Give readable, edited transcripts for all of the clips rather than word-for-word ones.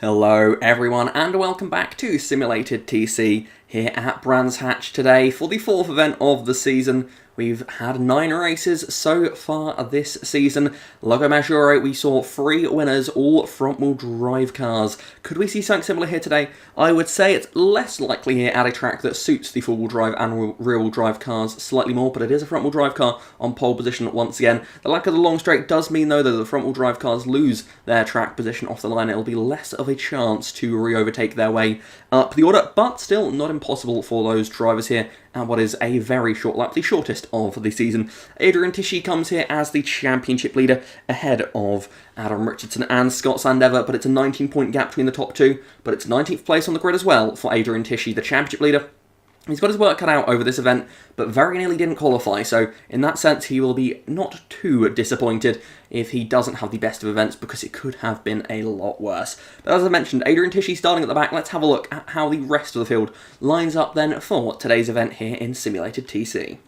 Hello everyone and welcome back to Simulated TC here at Brands Hatch today for the fourth event of the season. We've had 9 races so far this season. Lago Maggiore, we saw 3 winners, all front-wheel drive cars. Could we see something similar here today? I would say it's less likely here at a track that suits the four-wheel drive and rear-wheel drive cars slightly more, but it is a front-wheel drive car on pole position once again. The lack of the long straight does mean, though, that the front-wheel drive cars lose their track position off the line. It'll be less of a chance to re-overtake their way up the order, but still not impossible for those drivers here at what is a very short lap, the shortest of the season. Adrian Tichy comes here as the championship leader ahead of Adam Richardson and Scott Sandever, but it's a 19-point gap between the top two, but it's 19th place on the grid as well for Adrian Tichy, the championship leader. He's got his work cut out over this event, but very nearly didn't qualify, so in that sense he will be not too disappointed if he doesn't have the best of events, because it could have been a lot worse. But as I mentioned, Adrian Tichy starting at the back. Let's have a look at how the rest of the field lines up then for today's event here in Simulated TC.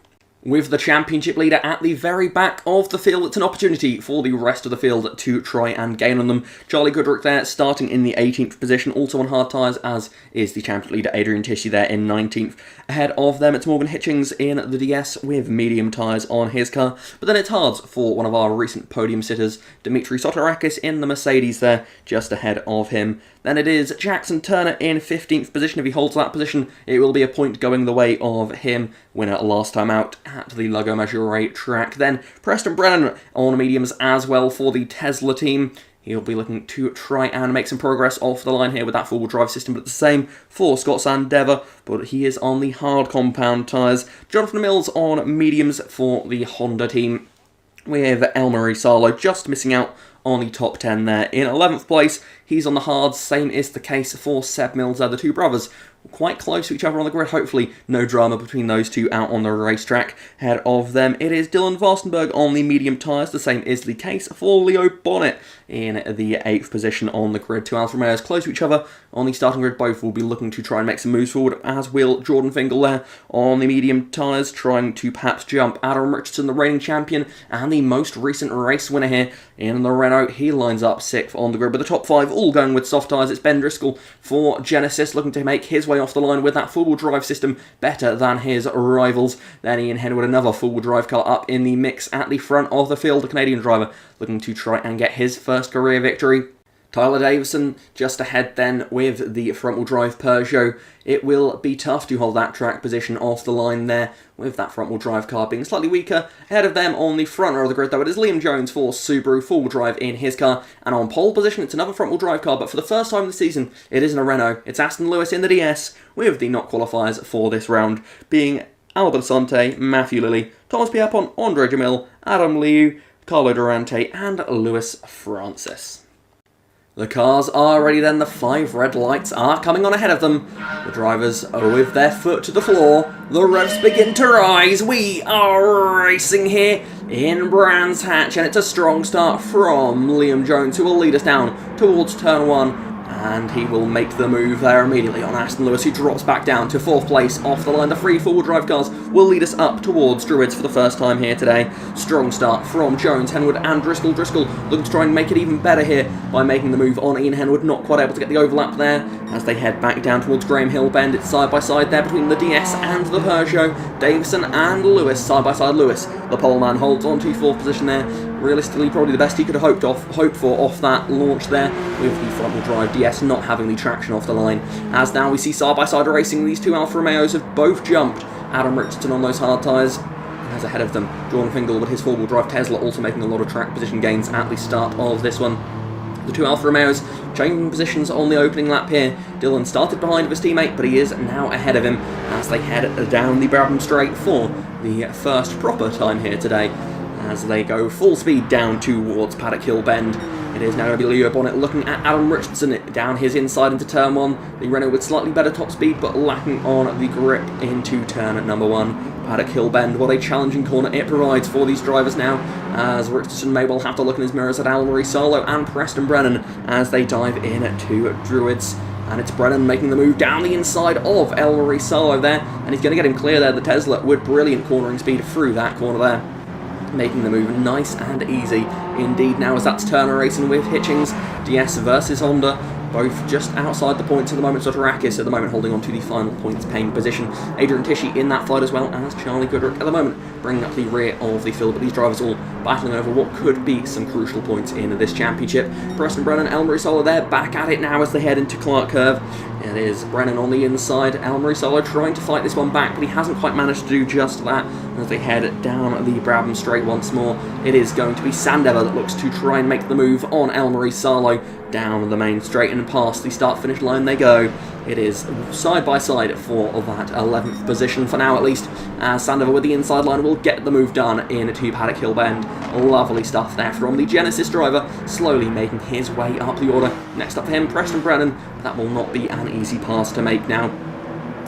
With the championship leader at the very back of the field, it's an opportunity for the rest of the field to try and gain on them. Charlie Goodrick there, starting in the 18th position, also on hard tyres, as is the championship leader Adrian Tichy there in 19th. Ahead of them, it's Morgan Hitchings in the DS with medium tyres on his car. But then it's hards for one of our recent podium sitters, Dimitri Sotorakis in the Mercedes there, just ahead of him. Then it is Jackson Turner in 15th position. If he holds that position, it will be a point going the way of him, winner last time out at the Lago Maggiore track. Then Preston Brennan on mediums as well for the Tesla team. He'll be looking to try and make some progress off the line here with that four-wheel drive system, but the same for Scott Sandever, but he is on the hard compound tyres. Jonathan Mills on mediums for the Honda team, with Elmarie Salo just missing out on the top 10 there. In 11th place, he's on the hards. Same is the case for Seb Mills there, the two brothers. Quite close to each other on the grid. Hopefully no drama between those two out on the racetrack. Ahead of them, it is Dylan Vostenberg on the medium tyres. The same is the case for Leo Bonnet in the 8th position on the grid. Two Alfa Romeos close to each other on the starting grid. Both will be looking to try and make some moves forward, as will Jordan Fingal there on the medium tyres, trying to perhaps jump Adam Richardson, the reigning champion and the most recent race winner here in the Renault. He lines up 6th on the grid, but the top 5 all going with soft tyres. It's Ben Driscoll for Genesis, looking to make his way off the line with that four-wheel drive system better than his rivals. Then Ian Henwood, another four-wheel drive car up in the mix at the front of the field. The Canadian driver looking to try and get his first career victory. Tyler Davison just ahead then with the front-wheel drive Peugeot. It will be tough to hold that track position off the line there, with that front-wheel drive car being slightly weaker. Ahead of them on the front row of the grid, though, it is Liam Jones for Subaru, four-wheel drive in his car. And on pole position, it's another front-wheel drive car, but for the first time this season, it isn't a Renault. It's Aston Lewis in the DS, with the not qualifiers for this round being Albert Asante, Matthew Lilly, Thomas Pierpont, Andre Jamil, Adam Liu, Carlo Durante, and Lewis Francis. The cars are ready then, the 5 red lights are coming on ahead of them. The drivers are with their foot to the floor. The revs begin to rise. We are racing here in Brands Hatch, and it's a strong start from Liam Jones, who will lead us down towards turn 1. And he will make the move there immediately on Aston Lewis, who drops back down to 4th place off the line. The 3 four-wheel drive cars will lead us up towards Druids for the first time here today. Strong start from Jones, Henwood and Driscoll. Driscoll looking to try and make it even better here by making the move on Ian Henwood. Not quite able to get the overlap there as they head back down towards Graham Hill Bend. It's side by side there between the DS and the Peugeot. Davison and Lewis side by side. Lewis, the pole man, holds on to 4th position there. Realistically, probably the best he could have hoped for off that launch there, with the front-wheel drive DS not having the traction off the line. As now we see side-by-side racing, these two Alfa Romeos have both jumped Adam Richardson on those hard tyres. As ahead of them, Jordan Fingal with his four-wheel drive Tesla also making a lot of track position gains at the start of this one. The two Alfa Romeos changing positions on the opening lap here. Dylan started behind of his teammate, but he is now ahead of him as they head down the Brabham Straight for the first proper time here today, as they go full speed down towards Paddock Hill Bend. It is now going to be Leo Bonnet looking at Adam Richardson down his inside into turn 1. The Renault with slightly better top speed, but lacking on the grip into turn number 1. Paddock Hill Bend, what a challenging corner it provides for these drivers now, as Richardson may well have to look in his mirrors at Elmarie Salo and Preston Brennan as they dive in to Druids. And it's Brennan making the move down the inside of Elmarie Salo there, and he's going to get him clear there, the Tesla, with brilliant cornering speed through that corner there. Making the move nice and easy indeed now, as that's Turner racing with Hitchings. DS versus Honda. both just outside the points at the moment. So Tarakis at the moment holding on to the final points paying position. Adrian Tishy in that fight as well as Charlie Goodrick at the moment bringing up the rear of the field, but these drivers all battling over what could be some crucial points in this championship. Preston Brennan, Elmarie Solo there, back at it now as they head into Clark Curve. It is Brennan on the inside, Elmarie Solo trying to fight this one back, but he hasn't quite managed to do just that. As they head down the Brabham Straight once more, it is going to be Sandever that looks to try and make the move on Elmarie Solo down the main straight, and past the start-finish line they go. It is side by side for that 11th position for now at least, as Sandover with the inside line will get the move done into Paddock Hill Bend. Lovely stuff there from the Genesis driver, slowly making his way up the order. Next up for him, Preston Brennan. That will not be an easy pass to make now.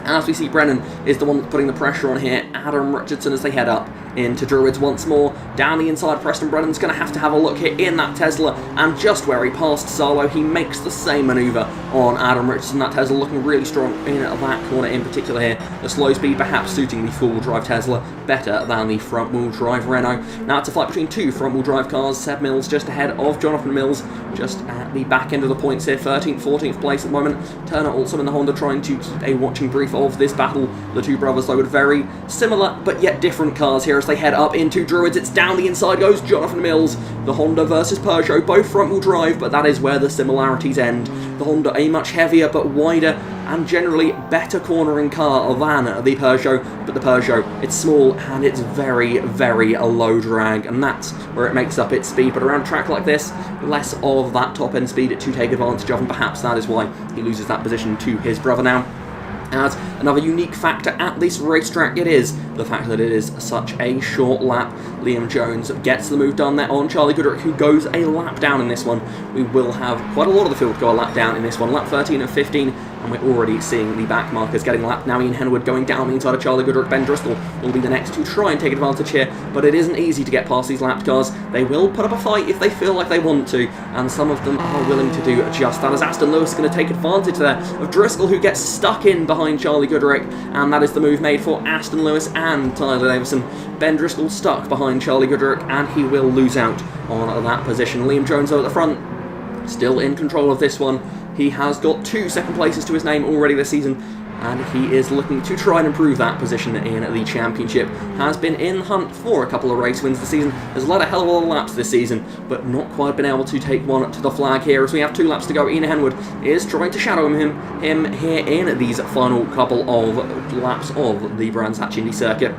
As we see, Brennan is the one putting the pressure on here. Adam Richardson as they head up into Druids once more. Down the inside, Preston Brennan's going to have a look here in that Tesla, and just where he passed Solo, he makes the same manoeuvre on Adam Richardson. That Tesla looking really strong in that corner in particular here. The slow speed perhaps suiting the four-wheel drive Tesla better than the front-wheel drive Renault. Now it's a fight between two front-wheel drive cars. Seb Mills just ahead of Jonathan Mills, just at the back end of the points here, 13th, 14th place at the moment. Turner also in the Honda trying to keep a watching brief of this battle. The two brothers though with very similar but yet different cars here as they head up into Druids. It's down the inside goes Jonathan Mills. The Honda versus Peugeot, both front-wheel drive, but that is where the similarities end. The Honda a much heavier but wider and generally better cornering car than the Peugeot, but the Peugeot, it's small and it's very, very low drag, and that's where it makes up its speed. But around a track like this, less of that top-end speed to take advantage of, and perhaps that is why he loses that position to his brother now. As another unique factor at this racetrack, it is the fact that it is such a short lap. Liam Jones gets the move done there on Charlie Goodrick, who goes a lap down in this one. We will have quite a lot of the field go a lap down in this one, lap 13 and 15, and we're already seeing the back markers getting lapped. Now Ian Henwood going down the inside of Charlie Goodrick. Ben Driscoll will be the next to try and take advantage here, but it isn't easy to get past these lapped cars. They will put up a fight if they feel like they want to, and some of them are willing to do just that, as Aston Lewis is going to take advantage there of Driscoll, who gets stuck in behind Charlie Goodrick, and that is the move made for Aston Lewis and Tyler Davison. Ben Driscoll stuck behind Charlie Goodrick, and he will lose out on that position. Liam Jones though at the front, still in control of this one. He has got 2 second places to his name already this season, and he is looking to try and improve that position in the championship. Has been in the hunt for a couple of race wins this season, has led a hell of a lot of laps this season, but not quite been able to take one to the flag here, as we have 2 laps to go. Ian Henwood is trying to shadow him here in these final couple of laps of the Brands Hatch Indy circuit.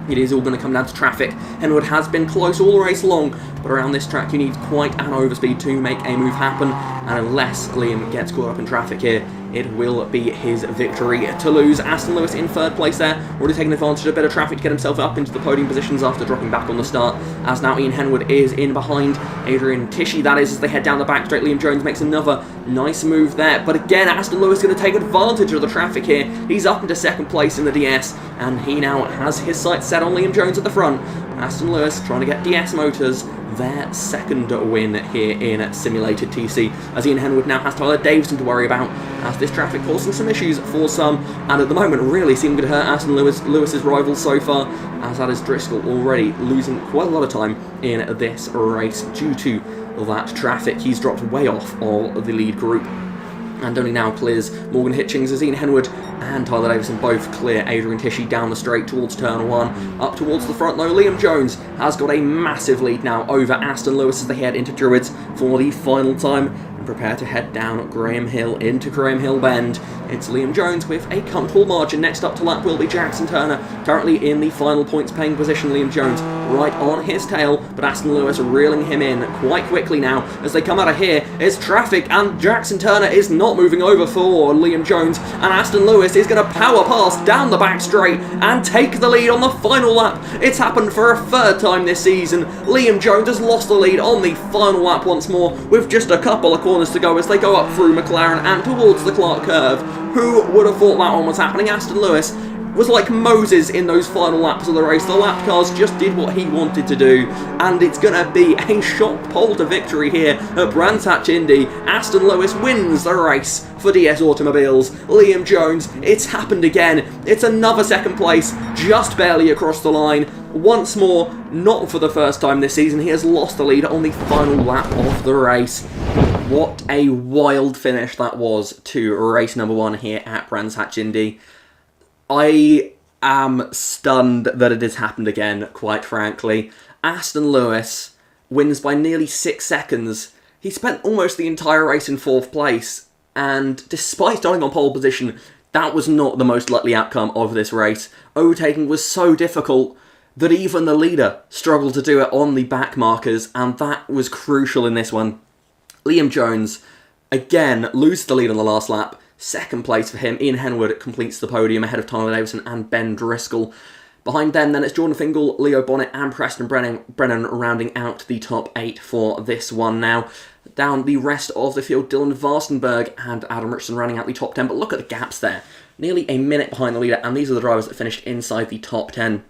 It is all going to come down to traffic. Henwood has been close all race long, but around this track you need quite an overspeed to make a move happen, and unless Liam gets caught up in traffic here, it will be his victory to lose. Aston Lewis in 3rd place there, already taking advantage of a bit of traffic to get himself up into the podium positions after dropping back on the start, as now Ian Henwood is in behind Adrian Tishy, that is, as they head down the back straight. Liam Jones makes another nice move there, but again Aston Lewis is going to take advantage of the traffic here. He's up into 2nd place in the DS, and he now has his sights set on Liam Jones at the front. Aston Lewis trying to get DS Motors their 2nd win here in Simulated TC, as Ian Henwood now has Tyler Davison to worry about, as this traffic causing some issues for some, and at the moment really seeming to hurt Aston Lewis's rivals so far, as that is Driscoll already losing quite a lot of time in this race due to that traffic. He's dropped way off of the lead group, and only now clears Morgan Hitchings, as Ian Henwood and Tyler Davison both clear Adrian Tishy down the straight towards turn 1. Up towards the front though, Liam Jones has got a massive lead now over Aston Lewis as they head into Druids for the final time and prepare to head down Graham Hill into Graham Hill Bend. It's Liam Jones with a comfortable margin. Next up to lap will be Jackson Turner, currently in the final points paying position. Liam Jones right on his tail, but Aston Lewis reeling him in quite quickly now as they come out of here. It's traffic, and Jackson Turner is not moving over for Liam Jones, and Aston Lewis is going to power past down the back straight and take the lead on the final lap. It's happened for a 3rd time this season. Liam Jones has lost the lead on the final lap once more, with just a couple of corners to go as they go up through McLaren and towards the Clark Curve. Who would have thought that one was happening? Aston Lewis was like Moses in those final laps of the race. The lap cars just did what he wanted to do, and it's going to be a shock pole to victory here at Brands Hatch Indy. Aston Lewis wins the race for DS Automobiles. Liam Jones, it's happened again. It's another 2nd place, just barely across the line. Once more, not for the first time this season, he has lost the lead on the final lap of the race. What a wild finish that was to race number 1 here at Brands Hatch Indy. I am stunned that it has happened again, quite frankly. Aston Lewis wins by nearly 6 seconds. He spent almost the entire race in 4th place, and despite starting on pole position, that was not the most likely outcome of this race. Overtaking was so difficult that even the leader struggled to do it on the back markers, and that was crucial in this one. Liam Jones, again, loses the lead on the last lap. 2nd place for him. Ian Henwood completes the podium ahead of Tyler Davison and Ben Driscoll. Behind them, then, it's Jordan Fingal, Leo Bonnet and Preston Brennan rounding out the top 8 for this one now. Down the rest of the field, Dylan Varstenberg and Adam Richardson rounding out the top 10. But look at the gaps there. Nearly a minute behind the leader, and these are the drivers that finished inside the top 10.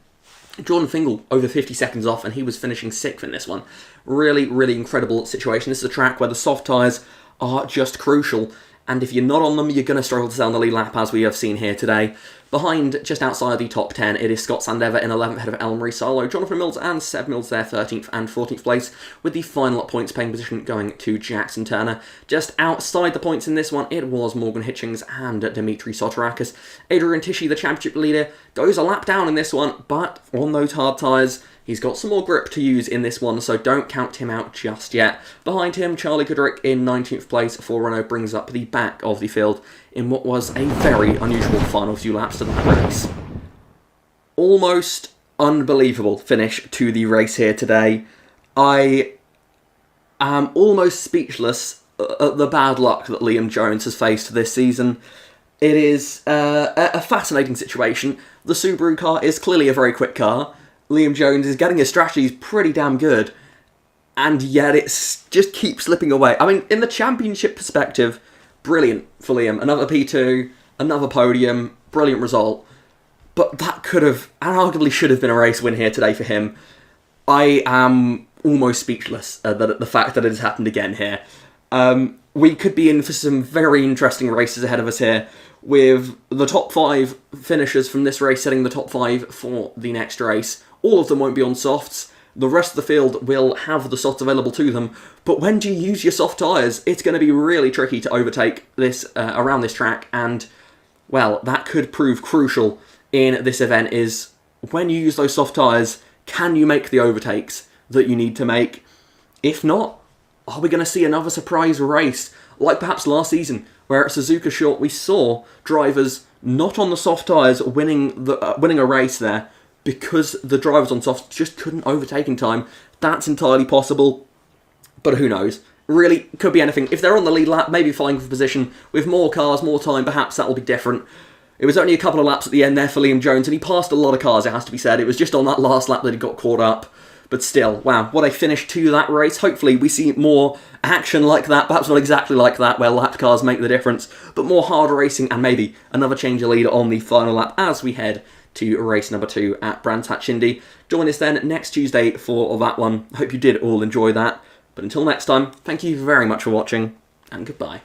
Jordan Fingal over 50 seconds off, and he was finishing 6th in this one. Really, really incredible situation. This is a track where the soft tyres are just crucial, and if you're not on them, you're going to struggle to stay on the lead lap, as we have seen here today. Behind, just outside the top 10, it is Scott Sandever in 11th, ahead of Elmarie Salo, Jonathan Mills and Seb Mills there, 13th and 14th place, with the final points-paying position going to Jackson Turner. Just outside the points in this one, it was Morgan Hitchings and Dimitri Sotirakis. Adrian Tishy, the championship leader, goes a lap down in this one, but on those hard tyres, he's got some more grip to use in this one, so don't count him out just yet. Behind him, Charlie Goodrick in 19th place for Renault brings up the back of the field in what was a very unusual final few laps to that race. Almost unbelievable finish to the race here today. I am almost speechless at the bad luck that Liam Jones has faced this season. It is a fascinating situation. The Subaru car is clearly a very quick car. Liam Jones is getting his strategies pretty damn good, and yet it just keeps slipping away. I mean, in the championship perspective, brilliant for Liam. Another P2, another podium, brilliant result. But that could have, and arguably should have been a race win here today for him. I am almost speechless at the fact that it has happened again here. We could be in for some very interesting races ahead of us here, with the top 5 finishers from this race setting the top 5 for the next race. All of them won't be on softs. The rest of the field will have the softs available to them. But when do you use your soft tyres? It's going to be really tricky to overtake this around this track. And, well, that could prove crucial in this event, is when you use those soft tyres, can you make the overtakes that you need to make? If not, are we going to see another surprise race, like perhaps last season, where at Suzuka Short we saw drivers not on the soft tyres winning a race there because the drivers on softs just couldn't overtake in time? That's entirely possible, but who knows? Really, could be anything. If they're on the lead lap, maybe fighting for position, with more cars, more time, perhaps that will be different. It was only a couple of laps at the end there for Liam Jones, and he passed a lot of cars, it has to be said. It was just on that last lap that he got caught up. But still, wow, what a finish to that race. Hopefully we see more action like that, perhaps not exactly like that, where lapped cars make the difference, but more hard racing and maybe another change of lead on the final lap as we head to race number 2 at Brands Hatch Indy. Join us then next Tuesday for that one. I hope you did all enjoy that. But until next time, thank you very much for watching, and goodbye.